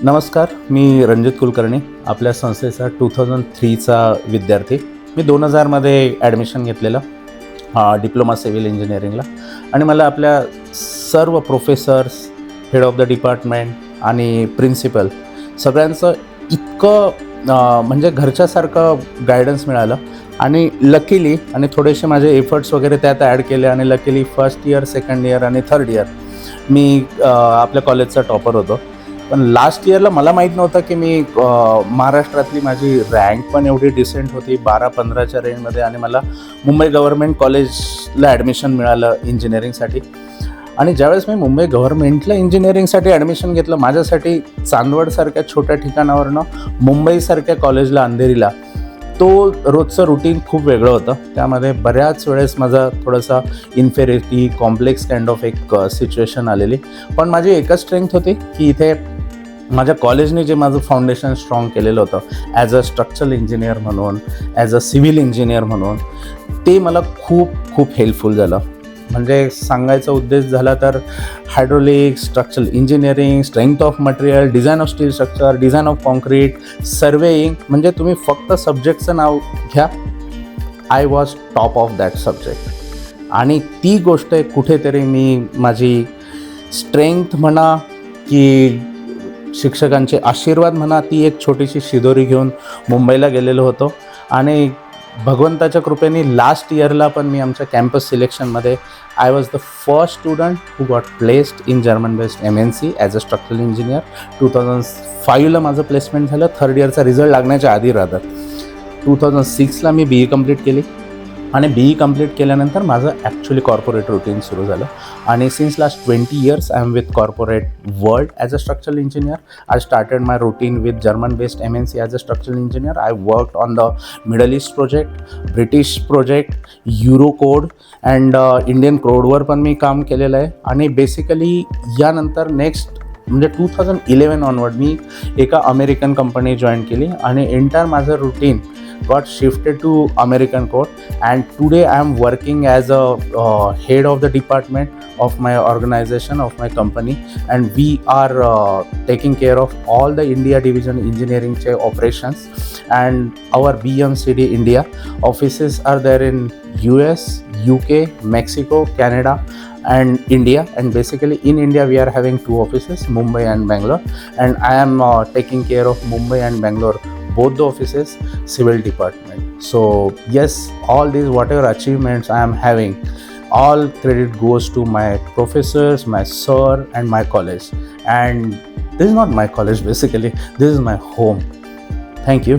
नमस्कार, मी रणजित कुलकर्णी, आपल्या संस्थेचा 2003चा विद्यार्थी. मी 2000मध्ये ॲडमिशन घेतलेलं डिप्लोमा सिव्हिल इंजिनिअरिंगला. आणि मला आपल्या सर्व professors, head of the department आणि प्रिन्सिपल सगळ्यांचं इतकं म्हणजे घरच्यासारखं गायडन्स मिळालं. आणि लकीली आणि थोडेसे माझे एफर्ट्स वगैरे त्यात ॲड केले आणि luckily first year, second year आणि थर्ड इयर मी आपल्या कॉलेजचा टॉपर होतो. पण लास्ट इयरला मला माहीत नव्हतं की मी महाराष्ट्रातली माझी रँक पण एवढी डिसेंट होती 12-15च्या रेंजमध्ये, आणि मला मुंबई गव्हर्मेंट कॉलेजला ॲडमिशन मिळालं इंजिनिअरिंगसाठी. आणि ज्यावेळेस मी मुंबई गव्हर्मेंटला इंजिनिअरिंगसाठी ॲडमिशन घेतलं, माझ्यासाठी चांदवडसारख्या छोट्या ठिकाणावरनं मुंबईसारख्या कॉलेजला, अंधेरीला, तो रोजचं रुटीन खूप वेगळं होतं. त्यामध्ये बऱ्याच वेळेस माझा थोडासा इन्फेरिटी, कॉम्प्लेक्स काइंड ऑफ एक सिच्युएशन आलेली. पण माझी एकच स्ट्रेंथ होती की इथे माझ्या कॉलेजने जे माझं फाउंडेशन स्ट्रॉंग केलेलं होतं ॲज अ स्ट्रक्चरल इंजिनियर म्हणून, ॲज अ सिव्हिल इंजिनियर म्हणून, ते मला खूप खूप हेल्पफुल झालं. म्हणजे सांगायचा उद्देश झाला तर hydraulic, structural engineering, strength of material, design of steel structure, design of concrete, surveying, म्हणजे तुम्ही फक्त सब्जेक्टचं नाव घ्या, I was top of that subject. आणि ती गोष्ट कुठेतरी मी माझी स्ट्रेंथ म्हणा की शिक्षकांचे आशीर्वाद म्हणा, ती एक छोटीशी शिदोरी घेऊन मुंबईला गेलेलो होतो. आणि भगवंताच्या कृपेने लास्ट इयरला पण मी आमच्या कॅम्पस सिलेक्शनमध्ये I was the first student who got placed in German based MNC as a structural engineer. 2005ला माझं प्लेसमेंट झालं, थर्ड इयरचा रिझल्ट लागण्याच्या आधी राहतात. 2006ला मी BE कंप्लीट केली. आणि BE कंप्लीट केल्यानंतर माझं ॲक्च्युली कॉर्पोरेट रुटीन सुरू झालं. आणि since last 20 years I am with corporate world as a structural engineer. I started my routine with German based MNC as a structural engineer. I worked on the Middle East project, British project, Euro code and Indian कोडवर पण मी काम केलेलं आहे. आणि basically यानंतर next म्हणजे 2011 onward मी एका American company join केली आणि एंटायर माझं routine got shifted to American code. And today I am working as a head of the department of my organization, of my company, and we are taking care of all the India division engineering operations. And our BMCD India offices are there in US, UK, Mexico, Canada and India. And basically in India we are having two offices, Mumbai and Bangalore, and I am taking care of Mumbai and Bangalore, both the offices, civil department. So yes, all these whatever achievements I am having, all credit goes to my professors, my sir and my college. And this is not my college basically, this is my home. Thank you.